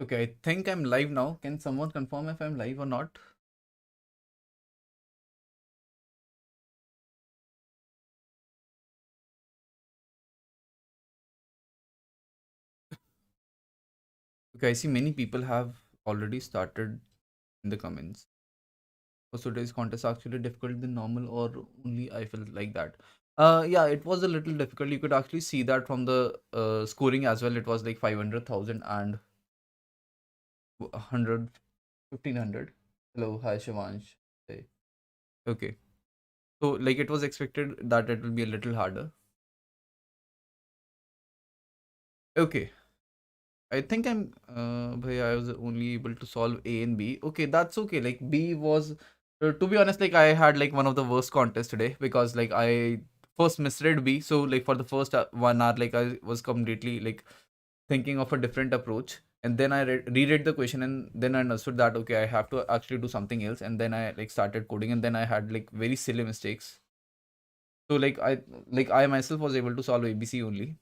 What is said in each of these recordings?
Okay, I think I'm live now. Can someone confirm if I'm live or not? Okay, I see many people have already started in the comments. Was today's contest actually difficult than normal, or only I felt like that? Yeah, it was a little difficult. You could actually see that from the scoring as well. It was like 500,000 and 100, 1,500. Hello, hi Shivansh. Hey. Okay, so like it was expected that it will be a little harder. Okay, I think I was only able to solve A and B. Okay, that's okay. Like B was, to be honest, like I had like one of the worst contests today because like I first misread B. So like for the first 1 hour, like I was completely like thinking of a different approach. And then I reread the question and then I understood that, okay, I have to actually do something else. And then I like started coding and then I had like very silly mistakes. So like I myself was able to solve ABC only.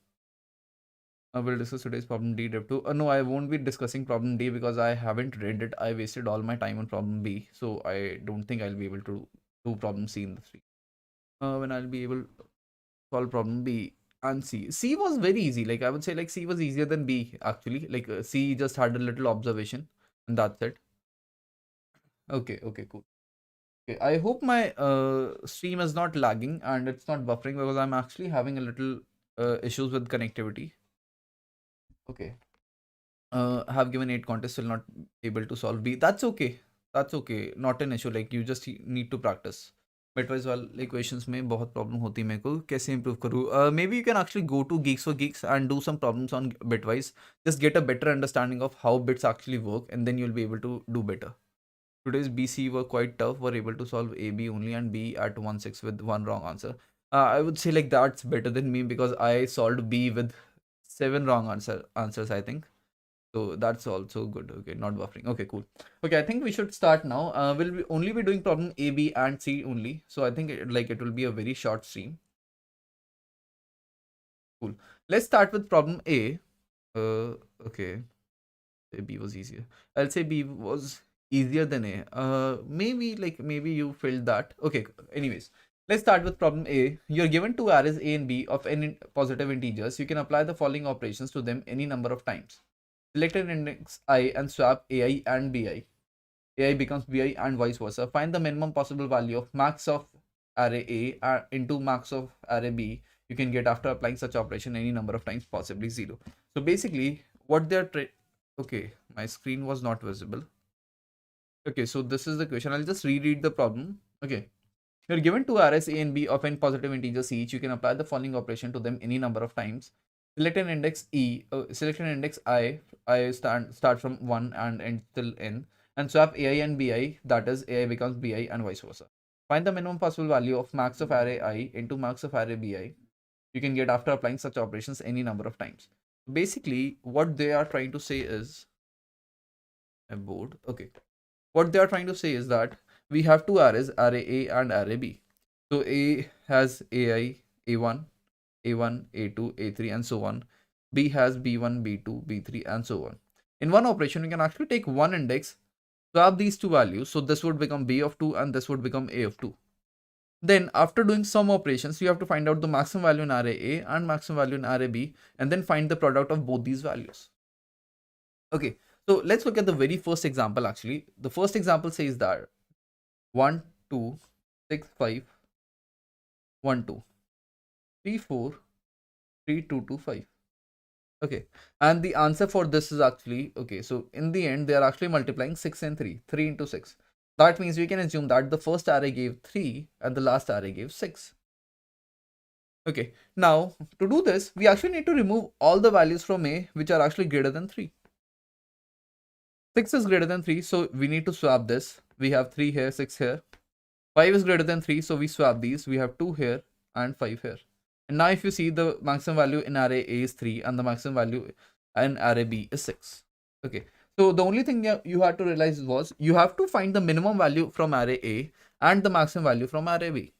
We'll discuss today's problem D, Div-2. No, I won't be discussing problem D because I haven't read it. I wasted all my time on problem B, so I don't think I'll be able to do problem C in the stream. When I'll be able to solve problem B and C. C was very easy. Like I would say, like C was easier than B actually. Like C just had a little observation, and that's it. Okay, okay, cool. Okay, I hope my stream is not lagging and it's not buffering because I'm actually having a little issues with connectivity. Okay. Have given 8 contests, still not able to solve B. That's okay. That's okay. Not an issue. Like you just need to practice. Bitwise वाले equations में बहुत problem होती है मेरे को कैसे improve करूँ? Maybe you can actually go to Geeks for Geeks and do some problems on Bitwise. Just get a better understanding of how bits actually work, and then you'll be able to do better. Today's BC were quite tough. Were able to solve AB only and B at 1-6 with one wrong answer. I would say like that's better than me because I solved B with 7 wrong answers, I think. So that's also good. Okay, not buffering. Okay, cool. Okay, I think we should start now. We'll only be doing problem A, B, and C only. So I think it will be a very short stream. Cool. Let's start with problem A. Okay. B was easier. I'll say B was easier than A. Maybe you felt that. Okay. Anyways, let's start with problem A. You're given two arrays A and B of n positive integers. You can apply the following operations to them any number of times. Select an index I and swap AI and BI. AI becomes BI and vice versa. Find the minimum possible value of max of array A into max of array B you can get after applying such operation any number of times, possibly 0. So basically, what they're okay, my screen was not visible. Okay, so this is the question. I'll just reread the problem. Okay. You're given two arrays A and B of n positive integers each. You can apply the following operation to them any number of times. Select an index select an index I start from 1 and end till n, and swap AI and BI, that is AI becomes BI and vice versa. Find the minimum possible value of max of array I into max of array BI you can get after applying such operations any number of times. Basically, what they are trying to say is a board. Okay. What they are trying to say is that we have two arrays, array A and array B. So A has AI, A1, A1, A2, A3, and so on. B has B1, B2, B3, and so on. In one operation, we can actually take one index, swap these two values. So this would become B of 2 and this would become A of 2. Then after doing some operations, you have to find out the maximum value in array A and maximum value in array B, and then find the product of both these values. Okay, so let's look at the very first example actually. The first example says that 1, 2, 6, 5, 1, 2, 3, 4, 3, 2, 2, 5. Okay, and the answer for this is actually, okay, so in the end, they are actually multiplying 6 and 3, 3 into 6. That means we can assume that the first array gave 3 and the last array gave 6. Okay, now to do this, we actually need to remove all the values from A which are actually greater than 3. 6 is greater than 3, so we need to swap this. We have 3 here, 6 here. 5 is greater than 3, so we swap these. We have 2 here and 5 here. And now if you see, the maximum value in array A is 3 and the maximum value in array B is 6. Okay, so the only thing you had to realize was you have to find the minimum value from array A and the maximum value from array B.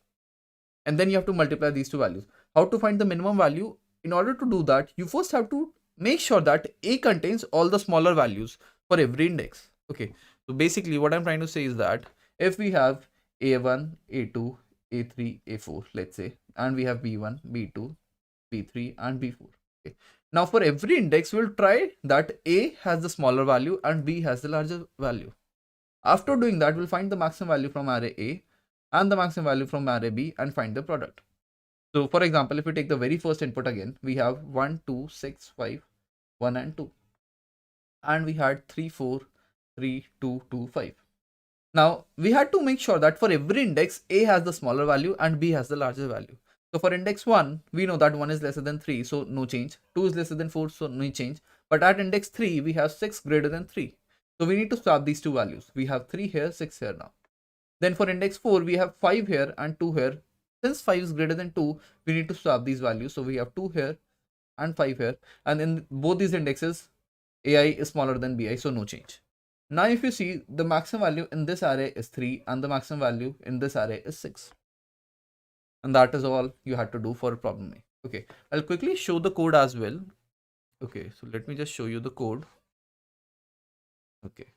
And then you have to multiply these two values. How to find the minimum value? In order to do that, you first have to make sure that A contains all the smaller values for every index. Okay, so basically what I'm trying to say is that if we have A1, A2, A3, A4, let's say, and we have B1, B2, B3, and B4. Okay. Now for every index, we'll try that A has the smaller value and B has the larger value. After doing that, we'll find the maximum value from array A and the maximum value from array B and find the product. So for example, if we take the very first input again, we have 1, 2, 6, 5, 1 and 2. And we had 3, 4, 3, 2, 2, 5. Now we had to make sure that for every index, A has the smaller value and B has the larger value. So for index 1, we know that 1 is lesser than 3, so no change. 2 is lesser than 4, so no change. But at index 3, we have 6 greater than 3. So we need to swap these two values. We have 3 here, 6 here now. Then for index 4, we have 5 here and 2 here. Since 5 is greater than 2, we need to swap these values. So we have 2 here and 5 here. And in both these indexes, AI is smaller than BI, so no change. Now if you see, the maximum value in this array is 3 and the maximum value in this array is 6. And that is all you had to do for problem A. Okay, I'll quickly show the code as well. Okay, so let me just show you the code. Okay.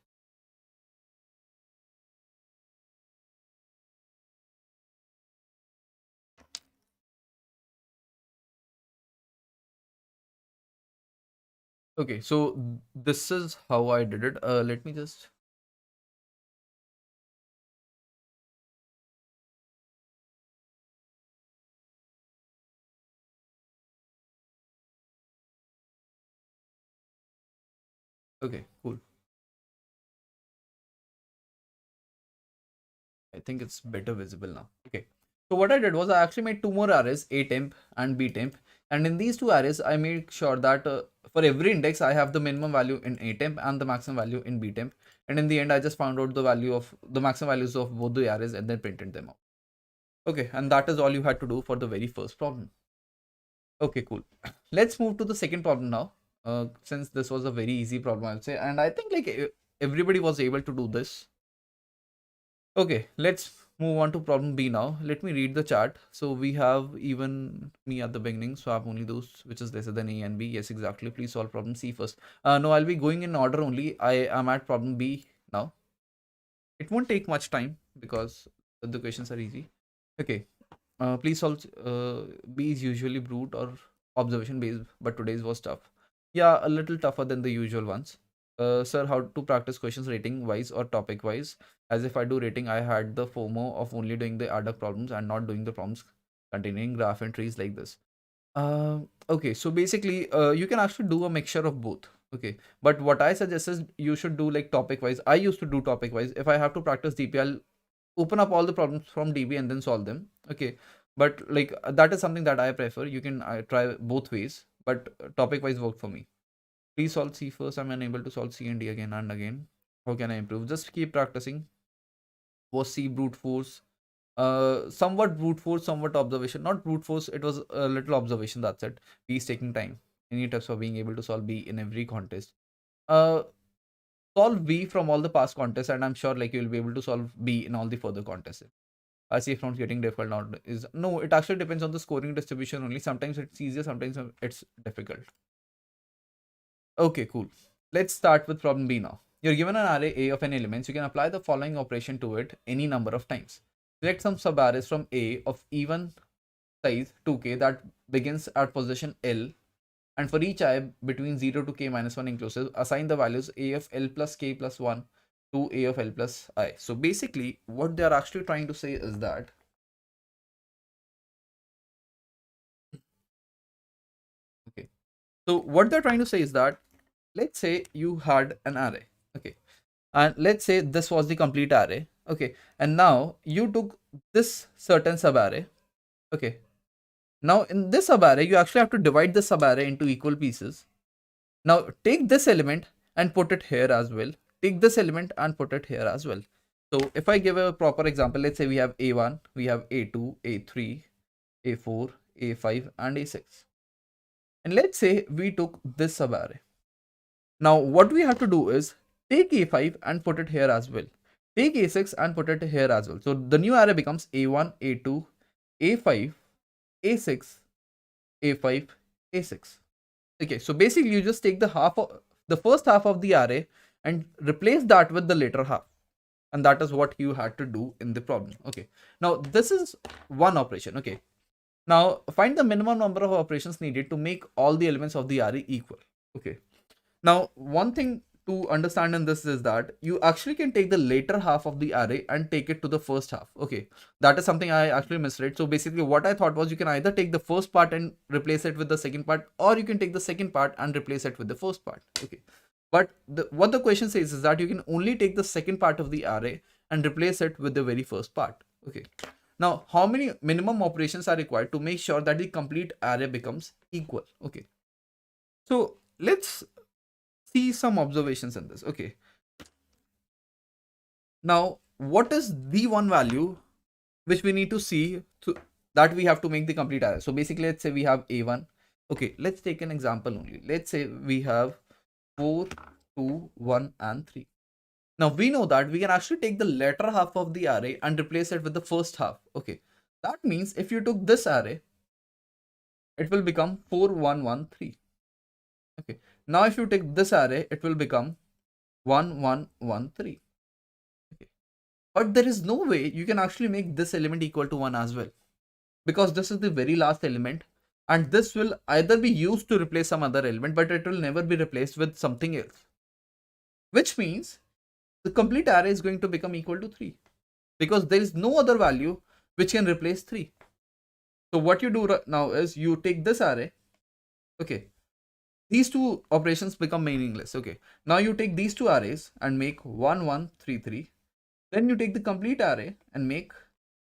Okay, so this is how I did it. Let me just. Okay, cool. I think it's better visible now. Okay. So what I did was I actually made two more arrays, A temp and B temp. And in these two arrays, I made sure that for every index, I have the minimum value in A temp and the maximum value in B temp. And in the end, I just found out the value of the maximum values of both the arrays and then printed them out. Okay. And that is all you had to do for the very first problem. Okay, cool. Let's move to the second problem now. Since this was a very easy problem, I would say. And I think like everybody was able to do this. Okay, let's move on to problem B now. Let me read the chart. So we have even me at the beginning. So I have only those which is lesser than A and B. Yes, exactly. Please solve problem C first. No, I'll be going in order only. I am at problem B now. It won't take much time because the questions are easy. Okay. Please solve. B is usually brute or observation based, but today's was tough. Yeah, a little tougher than the usual ones. Sir, how to practice questions rating wise or topic wise? As if I do rating, I had the FOMO of only doing the ad hoc problems and not doing the problems containing graph and trees like this. Okay, so basically, you can actually do a mixture of both. Okay, but what I suggest is you should do like topic wise. I used to do topic wise. If I have to practice DP, I'll open up all the problems from DB and then solve them. Okay, but like that is something that I prefer. You can try both ways, but topic wise work for me. Please solve C first. I'm unable to solve C and D again and again. How can I improve? Just keep practicing. Was C brute force? Somewhat brute force, somewhat observation. Not brute force, it was a little observation, that's it. B is taking time. Any tips for being able to solve B in every contest? Uh, Solve B from all the past contests, and I'm sure like you'll be able to solve B in all the further contests. I see if not getting difficult now is no, it actually depends on the scoring distribution only. Sometimes it's easier, sometimes it's difficult. Okay, cool. Let's start with problem B now. You're given an array A of n elements. You can apply the following operation to it any number of times. Select some subarrays from A of even size 2k that begins at position L, and for each I between 0 to k minus 1 inclusive, assign the values A of L plus k plus 1 to A of L plus I. So basically, what they are actually trying to say is that okay. So what they're trying to say is that let's say you had an array, okay, and let's say this was the complete array, okay, and now you took this certain subarray, okay. Now in this subarray, you actually have to divide the subarray into equal pieces. Now take this element and put it here as well. Take this element and put it here as well. So if I give a proper example, let's say we have A1, we have A2, A3, A4, A5 and A6. And let's say we took this subarray. Now what we have to do is take A5 and put it here as well. Take A6 and put it here as well. So the new array becomes A1, A2, A5, A6, A5, A6. Okay, so basically you just take the first half of the array and replace that with the later half. And that is what you had to do in the problem. Okay, now this is one operation. Okay, now find the minimum number of operations needed to make all the elements of the array equal. Okay, now one thing to understand in this is that you actually can take the later half of the array and take it to the first half. Okay, that is something I actually misread. So basically what I thought was you can either take the first part and replace it with the second part, or you can take the second part and replace it with the first part. Okay, but what the question says is that you can only take the second part of the array and replace it with the very first part. Okay, now how many minimum operations are required to make sure that the complete array becomes equal? Okay, so let's see some observations in this. Okay, now what is the one value which we need to see to that we have to make the complete array? So basically let's say we have a1. Okay, let's take an example only. Let's say we have 4, 2, 1 and 3. Now we know that we can actually take the latter half of the array and replace it with the first half. Okay, that means if you took this array, it will become 4, 1, 1, 3. Okay, now if you take this array, it will become 1, 1, 1, 3. Okay, but there is no way you can actually make this element equal to 1 as well, because this is the very last element, and this will either be used to replace some other element, but it will never be replaced with something else, which means the complete array is going to become equal to 3, because there is no other value which can replace 3. So what you do now is you take this array. Okay, these two operations become meaningless. Okay, now you take these two arrays and make 1, 1, 3, 3. Then you take the complete array and make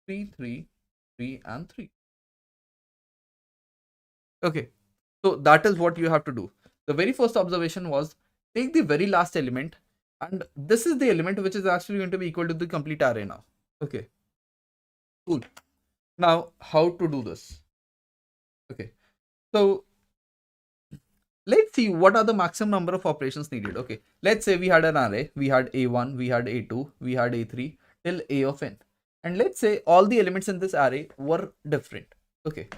3, 3, 3 and 3. Okay, so that is what you have to do. The very first observation was take the very last element, and this is the element which is actually going to be equal to the complete array now. Okay, cool. Now how to do this? Okay, so let's see what are the maximum number of operations needed. Okay, let's say we had an array, we had a1, we had a2, we had a3 till a of n, and let's say all the elements in this array were different. Okay,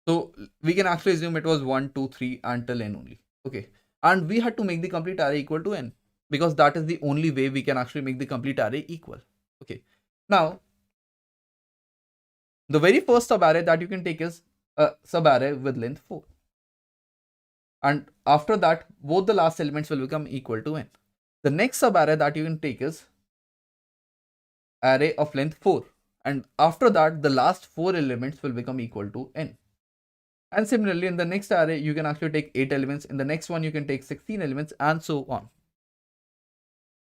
so we can actually assume it was 1, 2, 3 until n only. Okay, and we had to make the complete array equal to n, because that is the only way we can actually make the complete array equal. Okay, now the very first subarray that you can take is a subarray with length 4. And after that, both the last elements will become equal to n. The next subarray that you can take is array of length 4. And after that, the last 4 elements will become equal to n. And similarly, in the next array, you can actually take 8 elements. In the next one, you can take 16 elements and so on.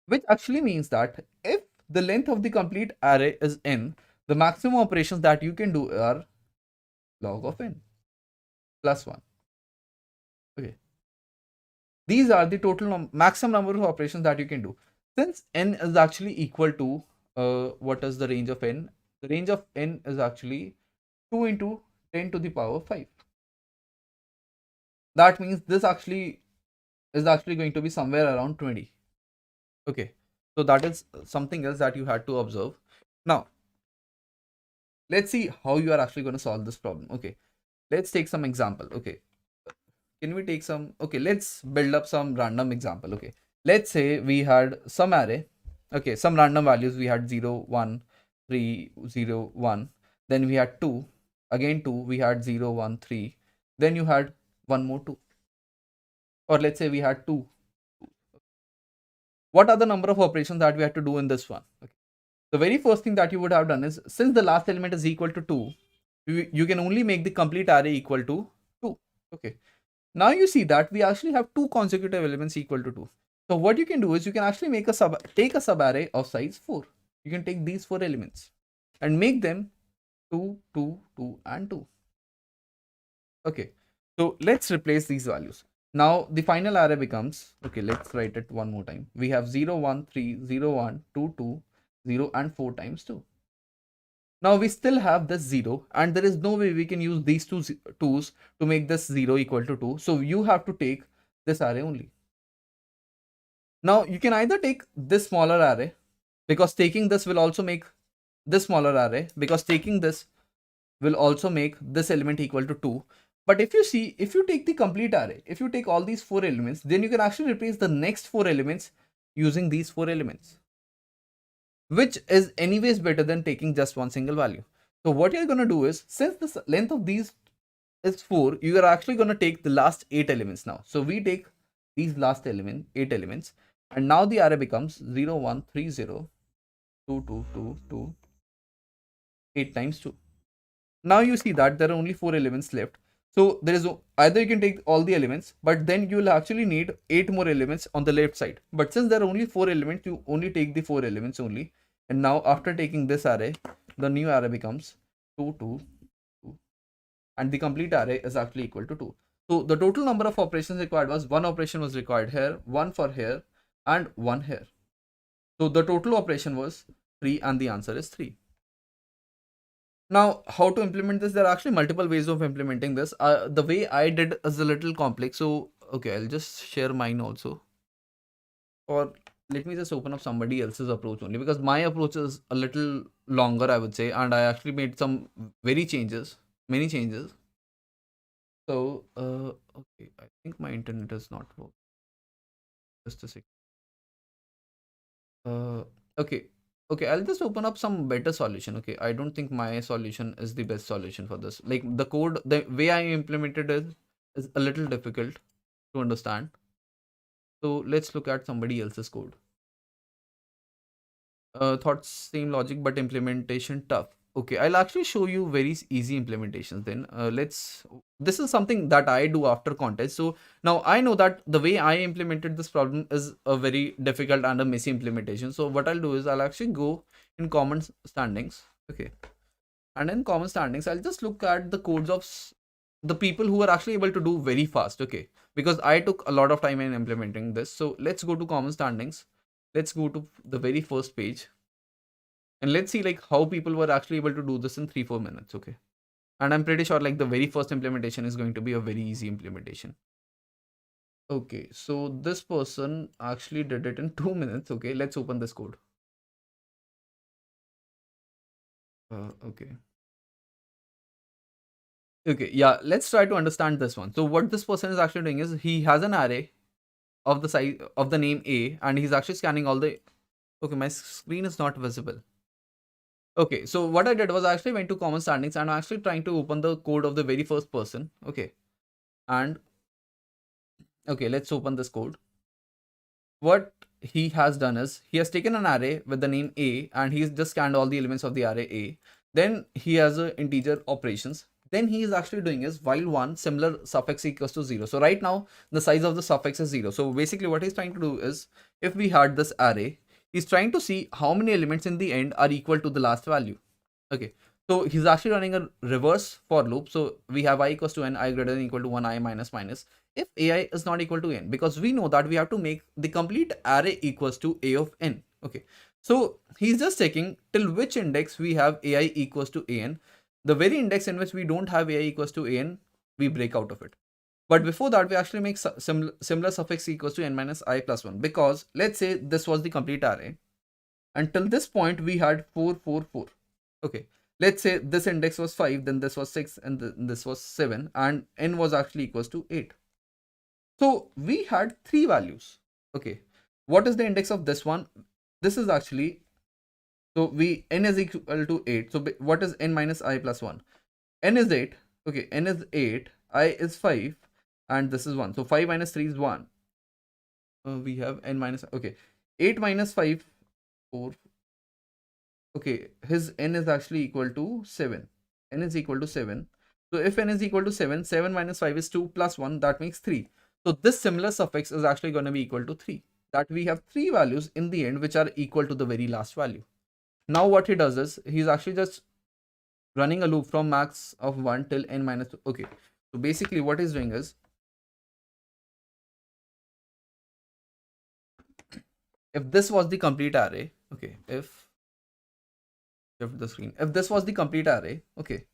Which actually means that if the length of the complete array is n, the maximum operations that you can do are log of n plus 1. Okay. These are the total maximum number of operations that you can do. Since n is actually equal to, what is the range of n? The range of n is actually 2 into 10 to the power 5. That means this actually is actually going to be somewhere around 20. Okay, so that is something else that you had to observe. Now, let's see how you are actually going to solve this problem. Okay, let's take some example. Okay, can we take some, okay, let's build up some random example. Okay, let's say we had some array. Okay, some random values. We had 0, 1, 3, 0, 1. Then we had 2, again 2. We had 0, 1, 3. Then you had one more 2, or let's say we had 2. What are the number of operations that we had to do in this one? Okay. The very first thing that you would have done is, since the last element is equal to 2, you can only make the complete array equal to 2. Okay, now you see that we actually have 2 consecutive elements equal to 2. So what you can do is you can actually make take a subarray of size 4. You can take these 4 elements and make them 2, 2, 2 and 2. Okay, so let's replace these values. Now the final array becomes, okay, let's write it one more time. We have 0, 1, 3, 0, 1, 2, 2, 0 and 4 times 2. Now we still have this 0, and there is no way we can use these two 2's to make this 0 equal to 2. So you have to take this array only. Now you can either take this smaller array, because taking this will also make this smaller array, because taking this will also make this element equal to 2. But if you see, if you take the complete array, if you take all these 4 elements, then you can actually replace the next 4 elements using these 4 elements, which is anyways better than taking just one single value. So what you're going to do is, since the length of these is 4, you are actually going to take the last 8 elements now. So we take these last 8 elements, and now the array becomes 0, 1, 3, 0, 2, 2, 2, 2, 8 times 2. Now you see that there are only 4 elements left. So there is either you can take all the elements, but then you will actually need 8 more elements on the left side. But since there are only 4 elements, you only take the 4 elements only. And now after taking this array, the new array becomes 2, 2, 2. And the complete array is actually equal to 2. So the total number of operations required was 1 operation was required here, 1 for here, and 1 here. So the total operation was 3, and the answer is 3. Now, how to implement this? There are actually multiple ways of implementing this. The way I did is a little complex. So, okay, I'll just share mine also. Or let me just open up somebody else's approach only, because my approach is a little longer, I would say. And I actually made some many changes. So, okay, I think my internet is not working. Just a second. Okay. Okay, I'll just open up some better solution. Okay, I don't think my solution is the best solution for this. Like the code, the way I implemented it is a little difficult to understand. So let's look at somebody else's code. Thoughts same logic, but implementation tough. Okay, I'll actually show you very easy implementations then. This is something that I do after contest. So now I know that the way I implemented this problem is a very difficult and a messy implementation. So what I'll do is I'll actually go in common standings. Okay. And in common standings, I'll just look at the codes of the people who are actually able to do very fast. Okay. Because I took a lot of time in implementing this. So let's go to common standings. Let's go to the very first page. And let's see like how people were actually able to do this in 3-4 minutes. Okay. And I'm pretty sure like the very first implementation is going to be a very easy implementation. Okay, so this person actually did it in 2 minutes. Okay, let's open this code. Okay. Okay, yeah, let's try to understand this one. So what this person is actually doing is he has an array of the size of the name A, and he's actually scanning all the. Okay, my screen is not visible. Okay, so what I did was I actually went to common standings, and I'm actually trying to open the code of the very first person. Okay, and okay, let's open this code. What he has done is he has taken an array with the name A, and he's just scanned all the elements of the array A. Then he has a integer operations. Then he is actually doing is while one similar suffix equals to 0. So right now the size of the suffix is 0. So basically what he's trying to do is, if we had this array, he's trying to see how many elements in the end are equal to the last value. Okay, so he's actually running a reverse for loop. So we have I equals to n, I greater than equal to 1, I minus minus, if ai is not equal to n, because we know that we have to make the complete array equals to a of n. Okay, so he's just checking till which index we have ai equals to an. The very index in which we don't have ai equals to an, we break out of it. But before that, we actually make similar suffix equals to n minus I plus 1, because let's say this was the complete array. Until this point, we had 4, 4, 4. Okay, let's say this index was 5, then this was 6, and this was 7, and n was actually equals to 8. So we had 3 values. Okay, what is the index of this one? This is actually, so n is equal to 8. So what is n minus I plus 1? N is 8. Okay, n is 8, I is 5, and this is 1. So 5 minus 3 is 1. We have n minus, okay, 8 minus 5, 4. Okay, his n is actually equal to 7. N is equal to 7. So if n is equal to 7, 7 minus 5 is 2 plus 1, that makes 3. So this similar suffix is actually going to be equal to 3. That we have 3 values in the end which are equal to the very last value. Now what he does is, he's actually just running a loop from max of 1 till n minus 2. Okay, so basically what he's doing is, if this was the complete array, okay, if the screen, if this was the complete array, okay,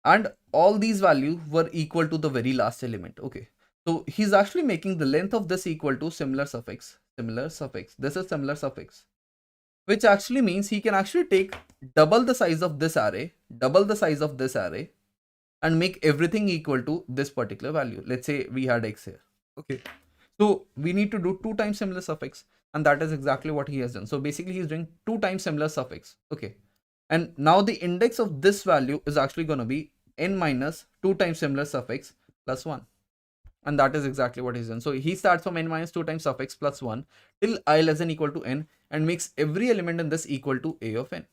and all these values were equal to the very last element, okay, so he's actually making the length of this equal to similar suffix. This is similar suffix, which actually means he can actually take double the size of this array, and make everything equal to this particular value. Let's say we had x here. Okay. So we need to do 2 times similar suffix, and that is exactly what he has done. So basically he's doing 2 times similar suffix. Okay. And now the index of this value is actually going to be n minus 2 times similar suffix plus 1. And that is exactly what he's done. So he starts from n minus 2 times suffix plus 1 till I less than equal to n and makes every element in this equal to a of n.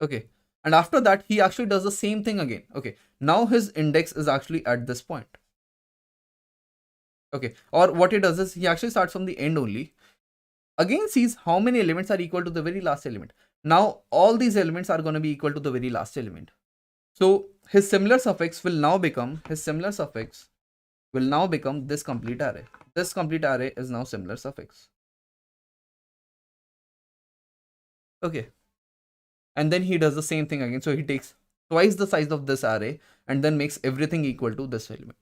Okay. And after that, he actually does the same thing again. Okay. Now his index is actually at this point. Okay. Or what he does is he actually starts from the end only. Again sees how many elements are equal to the very last element. Now all these elements are going to be equal to the very last element. So his similar suffix will now become this complete array. This complete array is now similar suffix. Okay. And then he does the same thing again. So he takes twice the size of this array and then makes everything equal to this element.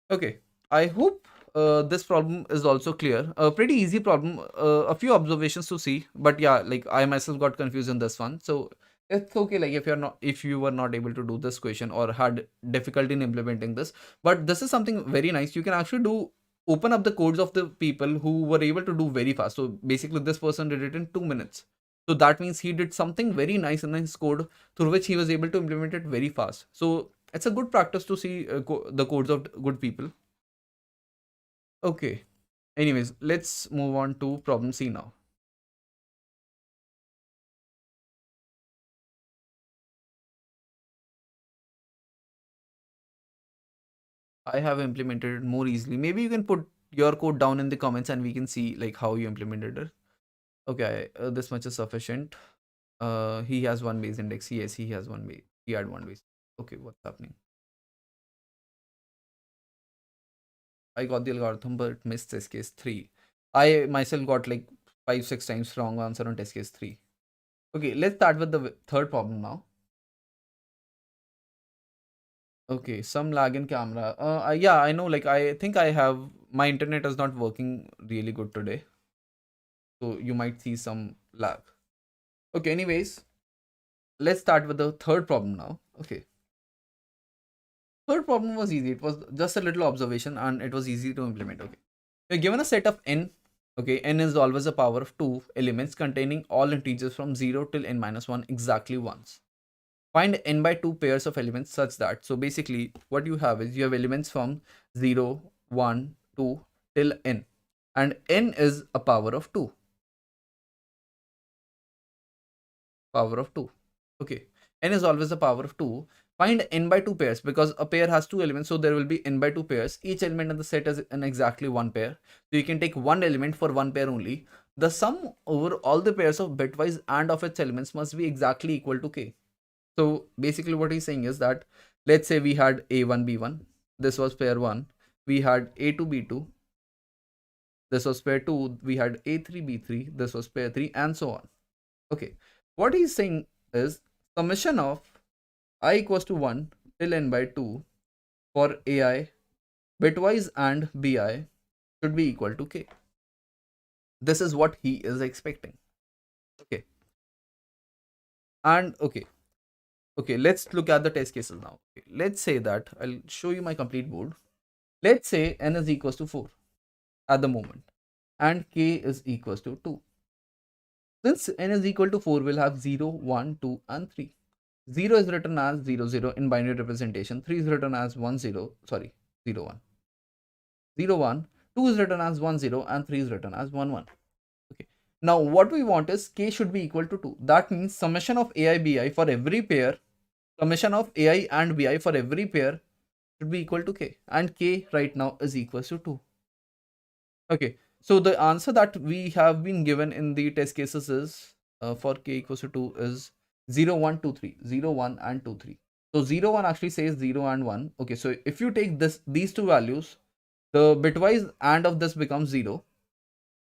Okay. I hope this problem is also clear. A pretty easy problem. A few observations to see, but yeah, like I myself got confused in this one. So it's okay. Like if you were not able to do this question or had difficulty in implementing this, but this is something very nice. You can actually open up the codes of the people who were able to do very fast. So basically, this person did it in 2 minutes. So that means he did something very nice in his code through which he was able to implement it very fast. So it's a good practice to see the codes of good people. Okay. Anyways, let's move on to problem C now. I have implemented it more easily. Maybe you can put your code down in the comments and we can see like how you implemented it. Okay, this much is sufficient. He has one base index. Yes, he has one base. He had one base. Okay, what's happening? I got the algorithm, but missed test case 3. I myself got like 5-6 times wrong answer on test case 3. Okay, let's start with the third problem now. Okay, some lag in camera. Yeah, I know. Like, I think I have my internet is not working really good today, so you might see some lag. Okay, anyways, let's start with the third problem now. Okay, third problem was easy. It was just a little observation, and it was easy to implement. Okay, we're given a set of n. Okay, n is always a power of 2 elements containing all integers from 0 till n minus 1 exactly once. Find n by 2 pairs of elements such that, so basically what you have is you have elements from 0, 1, 2 till n, and n is a power of 2. Power of 2. Okay, n is always a power of 2. Find n by 2 pairs, because a pair has 2 elements, so there will be n by 2 pairs. Each element in the set is an exactly one pair, so you can take one element for one pair only. The sum over all the pairs of bitwise and of its elements must be exactly equal to k. So basically what he's saying is that, let's say we had A1, B1. This was pair 1. We had A2, B2. This was pair 2. We had A3, B3. This was pair 3, and so on. Okay. What he's saying is summation of I equals to 1 till n by 2 for AI bitwise and BI should be equal to k. This is what he is expecting. Okay. And okay, let's look at the test cases now. Okay, let's say that I'll show you my complete board. Let's say n is equals to 4 at the moment and k is equals to 2. Since n is equal to 4, we'll have 0, 1, 2 and 3. 0 is written as 0, 0 in binary representation. 3 is written as 1, 0, sorry, 0, 1. 0, 1, 2 is written as 1, 0 and 3 is written as 1, 1. Okay. Now what we want is k should be equal to 2. That means summation of AI, BI for every pair, summation of AI and BI for every pair should be equal to k, and k right now is equals to 2. Okay, so the answer that we have been given in the test cases is for k equals to 2 is 0, 1, 2, 3. 0, 1 and 2, 3. So 0, 1 actually says 0 and 1. Okay, so if you take these two values, the bitwise AND of this becomes 0.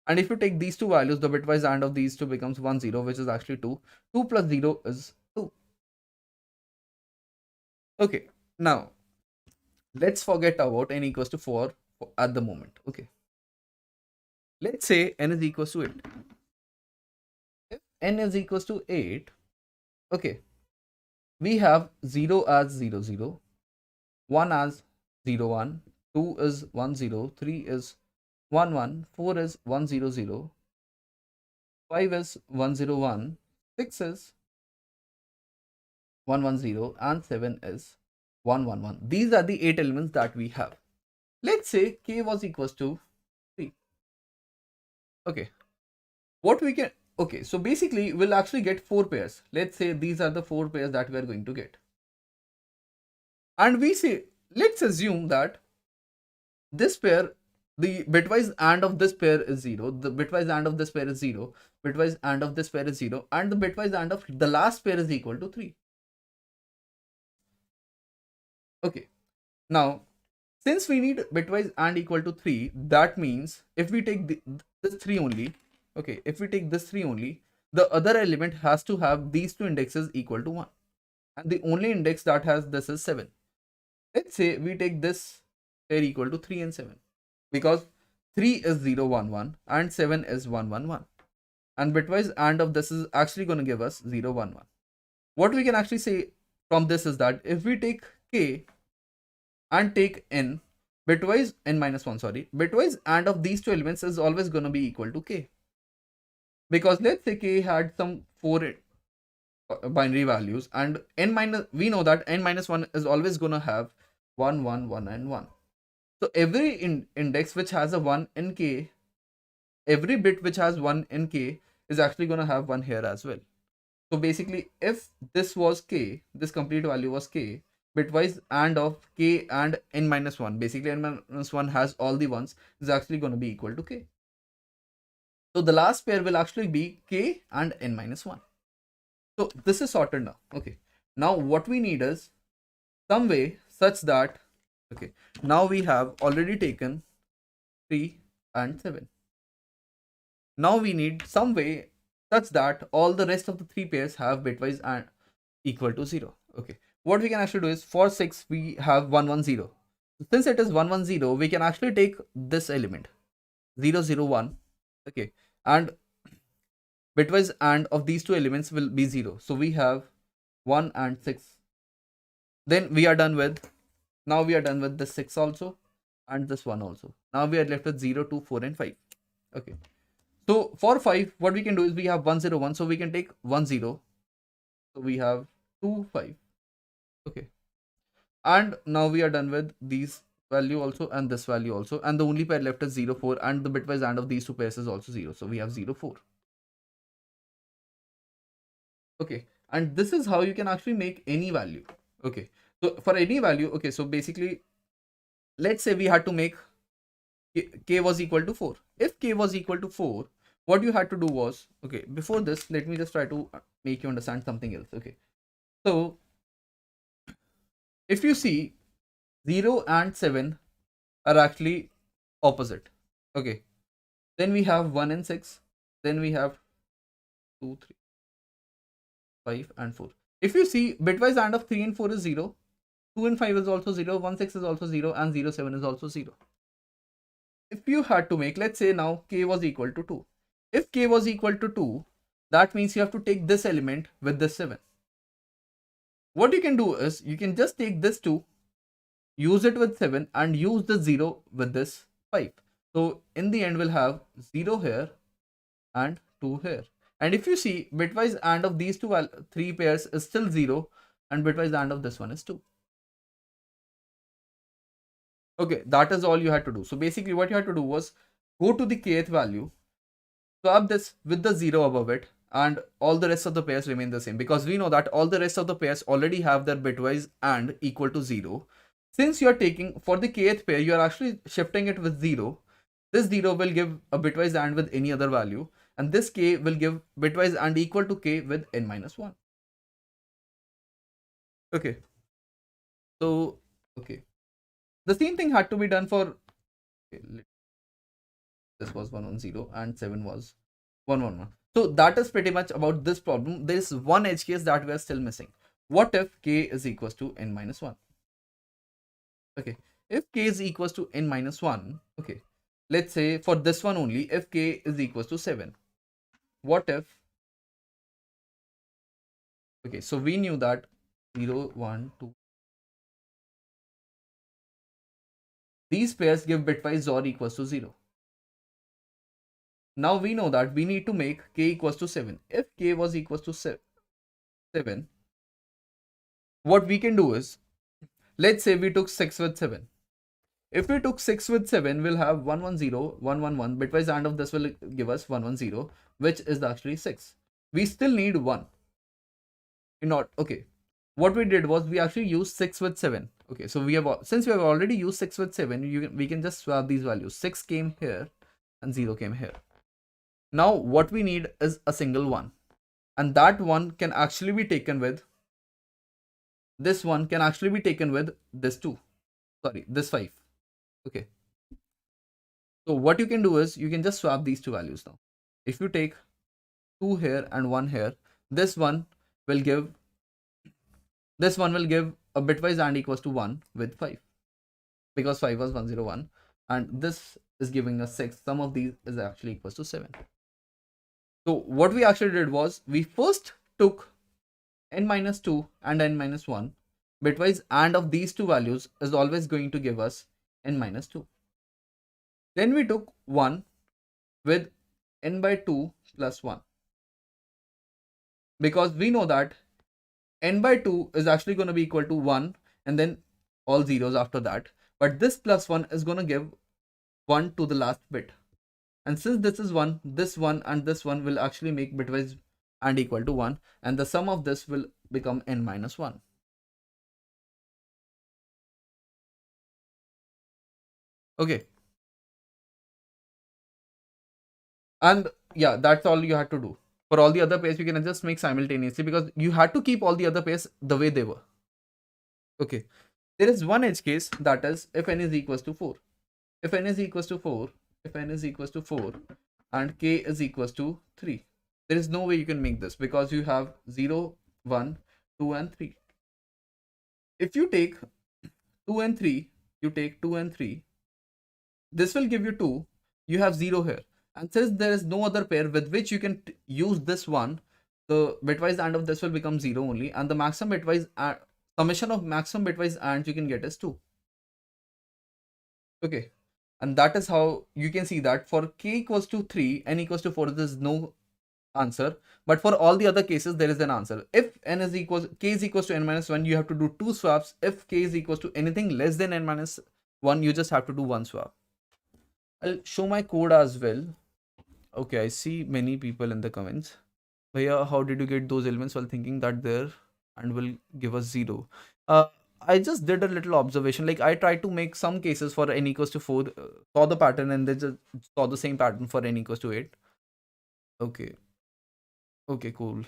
And if you take these two values, the bitwise AND of these two becomes 1, 0, which is actually 2. 2 plus 0 is 2. Okay, now let's forget about n equals to 4 at the moment. Okay, let's say n is equals to 8. If n is equals to 8, okay, we have 0 as 0 0, 1 as 0 1, 2 is 1 0, 3 is 1 1, 4 is 1 0 0, 5 is 1 0 1, 6 is 1 1 0, and 7 is 1 1 1. These are the 8 elements that we have. Let's say k was equals to 3. Okay, what we can, okay, so basically we'll actually get 4 pairs. Let's say these are the 4 pairs that we are going to get. And we say, let's assume that this pair, the bitwise AND of this pair is 0, the bitwise AND of this pair is 0, bitwise AND of this pair is 0, and the bitwise AND of the last pair is equal to 3. Okay, now since we need bitwise AND equal to 3, that means if we take this 3 only, okay, if we take this 3 only, the other element has to have these two indexes equal to 1. And the only index that has this is 7. Let's say we take this pair equal to 3 and 7. Because 3 is 0 1 1 and 7 is 1 1 1. And bitwise AND of this is actually going to give us 0 1 1. What we can actually say from this is that if we take k and take n, bitwise n minus 1, sorry, bitwise AND of these two elements is always going to be equal to k. Because let's say k had some 4 binary values, and n minus, we know that n minus 1 is always going to have 1 1 1 and 1. So every index which has a 1 in k, every bit which has 1 in k is actually going to have 1 here as well. So basically, if this was k, this complete value was k, bitwise AND of k and n minus 1, basically n minus 1 has all the ones, is actually going to be equal to k. So the last pair will actually be k and n minus 1. So this is sorted now. Okay. Now what we need is some way such that, okay, now we have already taken 3 and 7. Now we need some way such that all the rest of the 3 pairs have bitwise and equal to 0. Okay, what we can actually do is for 6 we have 1 1 0. Since it is 1 1 0, we can actually take this element 0 0 1. Okay, and bitwise AND of these two elements will be 0. So we have 1 and 6. Then we are done with, now we are done with this 6 also and this 1 also. Now we are left with 0 2 4 and 5. Okay, so for 5 what we can do is we have 1 0 1, so we can take 1 0. So we have 2 5. Okay, and now we are done with these value also and this value also, and the only pair left is 0 4, and the bitwise AND of these two pairs is also 0, so we have 0 4. Okay, and this is how you can actually make any value. Okay, so for any value, okay, so basically let's say we had to make k was equal to 4. If k was equal to 4, what you had to do was, okay, before this let me just try to make you understand something else. Okay, so if you see, 0 and 7 are actually opposite. Okay, then we have 1 and 6, then we have 2 3 5 and 4. If you see, bitwise AND of 3 and 4 is 0, 2 and 5 is also 0, 1 6 is also 0, and 0 7 is also 0. If you had to make, let's say now k was equal to 2. If k was equal to 2, that means you have to take this element with this 7. What you can do is you can just take this 2, use it with 7, and use the 0 with this 5. So in the end we'll have 0 here and 2 here. And if you see, bitwise AND of these 3 pairs is still 0, and bitwise AND of this one is 2. Okay, that is all you had to do. So basically what you had to do was go to the kth value, swap this with the 0 above it, and all the rest of the pairs remain the same, because we know that all the rest of the pairs already have their bitwise AND equal to 0. Since you are taking for the kth pair, you are actually shifting it with 0. This 0 will give a bitwise AND with any other value, and this k will give bitwise AND equal to k with n minus 1. Okay, so okay, the same thing had to be done for, okay, this was 1 1 0 and 7 was 1 1 1. So that is pretty much about this problem. There is one edge case that we are still missing. What if k is equals to n minus 1? Okay, if k is equals to n minus 1, okay, let's say for this one only, if k is equals to 7, what if, okay, so we knew that 0, 1, 2. These pairs give bitwise XOR equals to 0. Now we know that we need to make k equals to 7. If k was equals to 7, what we can do is, let's say we took 6 with 7. If we took 6 with 7, we'll have 110, 111. Bitwise AND of this will give us 110, which is actually 6. We still need 1. Not okay. What we did was we actually used 6 with 7. Okay, so since we have already used 6 with 7, we can just swap these values. 6 came here and 0 came here. Now what we need is a single 1, and that one can actually be taken with this 1 can actually be taken with this 2. Sorry, this 5. Okay. So what you can do is you can just swap these two values now. If you take 2 here and 1 here, this one will give a bitwise AND equals to 1 with 5, because 5 was 101, and this is giving us 6. Sum of these is actually equals to 7. So what we actually did was we first took n minus 2 and n minus 1. Bitwise AND of these two values is always going to give us n minus 2. Then we took 1 with n by 2 plus 1, because we know that n by 2 is actually going to be equal to 1 and then all zeros after that. But this plus 1 is going to give 1 to the last bit. And since this is 1, this 1 and this 1 will actually make bitwise AND equal to 1. And the sum of this will become n minus 1. Okay. And yeah, that's all you had to do. For all the other pairs, you can just make simultaneously, because you had to keep all the other pairs the way they were. Okay. There is one edge case, that is if n is equals to 4. If n is equals to 4, and k is equals to 3, there is no way you can make this, because you have 0, 1, 2 and 3. If you take 2 and 3, this will give you 2. You have 0 here, and since there is no other pair with which you can use this one, the bitwise AND of this will become 0 only, and the maximum bitwise summation of maximum bitwise AND you can get is 2. Okay, and that is how you can see that for k equals to 3, n equals to 4, there is no answer, but for all the other cases there is an answer. If k is equals to n minus 1, you have to do 2 swaps. If k is equals to anything less than n minus 1, you just have to do 1 swap. I'll show my code as well. Okay, I see many people in the comments. Bhaiya, how did you get those elements while thinking that there and will give us 0? I just did a little observation. Like, I tried to make some cases for n equals to 4, saw the pattern, and then just saw the same pattern for n equals to 8. Okay. Okay, cool.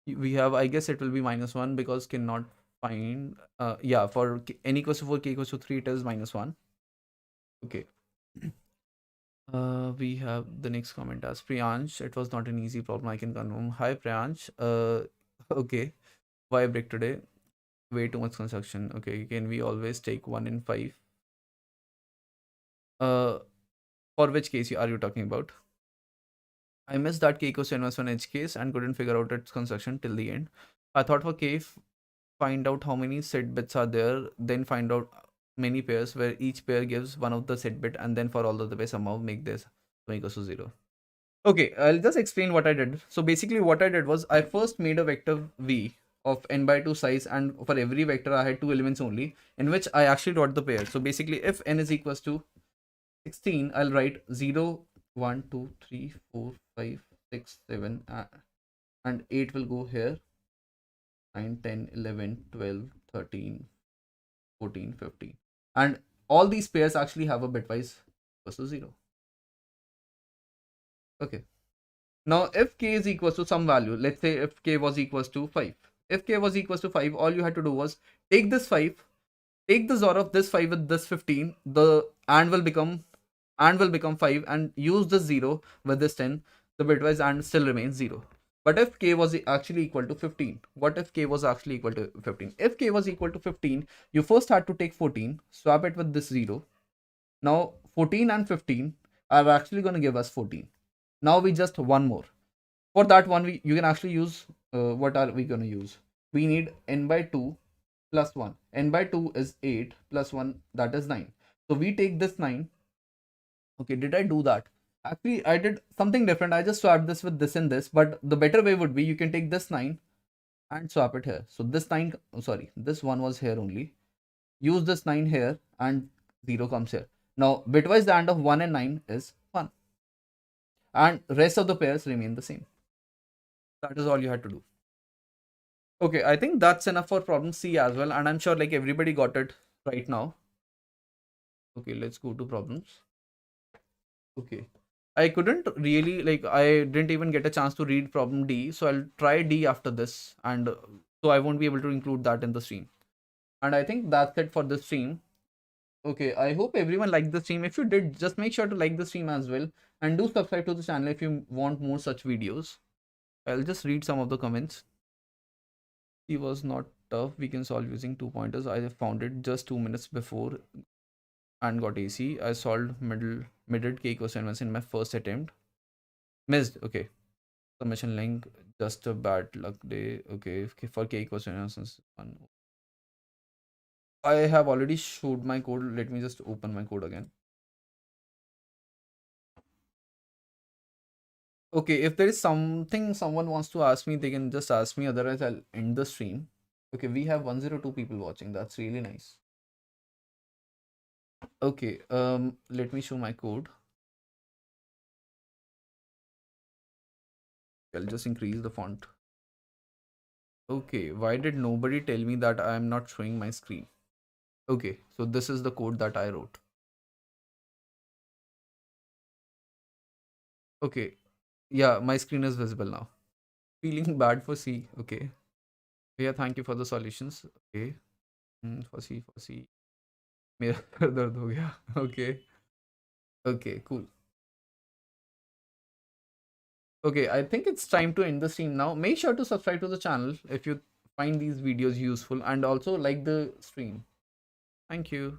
We have, I guess it will be -1, because cannot find. Yeah, for n equals to 4, k equals to 3, it is -1. Okay. We have the next comment as Priyansh. It was not an easy problem, I can confirm. Hi Priyansh. Okay. Why break today? Way too much construction. Okay, can we always take 1 in 5? For which case are you talking about? I missed that k equals to n minus 1 edge case and couldn't figure out its construction till the end. I thought for k, find out how many set bits are there, then find out many pairs where each pair gives one of the set bit, and then for all of the pairs somehow make this 1 equals to 0. Okay, I'll just explain what I did. So basically what I did was I first made a vector v of n by 2 size, and for every vector I had 2 elements only, in which I actually wrote the pair. So basically if n is equals to 16, I'll write 0, 1, 2, 3, 4, 5, 6, 7, and 8 will go here, 9, 10, 11, 12, 13, 14, 15. And all these pairs actually have a bitwise equals to 0. Okay. Now, if k is equals to some value, let's say if k was equals to 5. If k was equals to 5, all you had to do was take this 5, take the XOR of this 5 with this 15, the AND will become 5, and use this 0 with this 10, the bitwise AND still remains 0. But if k was actually equal to 15, what if k was actually equal to 15? If k was equal to 15, you first had to take 14, swap it with this 0. Now 14 and 15 are actually going to give us 14. Now we just one more. For that one, you can actually use, what are we going to use? we need n by 2 plus 1. N by 2 is 8 plus 1, that is 9. So we take this 9. Okay, did I do that? Actually, I did something different. I just swapped this with this and this, but the better way would be you can take this 9 and swap it here. So this 9, oh, sorry, this one was here only. Use this 9 here and 0 comes here. Now, bitwise the AND of 1 and 9 is 1. And rest of the pairs remain the same. That is all you had to do. Okay, I think that's enough for problem C as well. And I'm sure like everybody got it right now. Okay, let's go to problems. Okay. I couldn't really like I didn't even get a chance to read problem D, so I'll try D after this, and so I won't be able to include that in the stream. And I think that's it for this stream. Okay, I hope everyone liked the stream. If you did, just make sure to like the stream as well, and do subscribe to the channel if you want more such videos. I'll just read some of the comments. He was not tough. We can solve using 2 pointers. I found it just 2 minutes before and got AC. I solved middle K equals in my first attempt. Missed. Okay. Submission link. Just a bad luck day. Okay. For K equals 1. I have already showed my code. Let me just open my code again. Okay. If there is something someone wants to ask me, they can just ask me. Otherwise, I'll end the stream. Okay. We have 102 people watching. That's really nice. Okay. Let me show my code. I'll just increase the font. Okay, why did nobody tell me that I am not showing my screen? Okay, so this is the code that I wrote. Okay, yeah, my screen is visible now. Feeling bad for C. Okay. Yeah, thank you for the solutions. Okay. For C. मेरा sir दर्द हो गया. Okay. Okay, cool. Okay, I think it's time to end the stream now. Make sure to subscribe to the channel if you find these videos useful, and also like the stream. Thank you.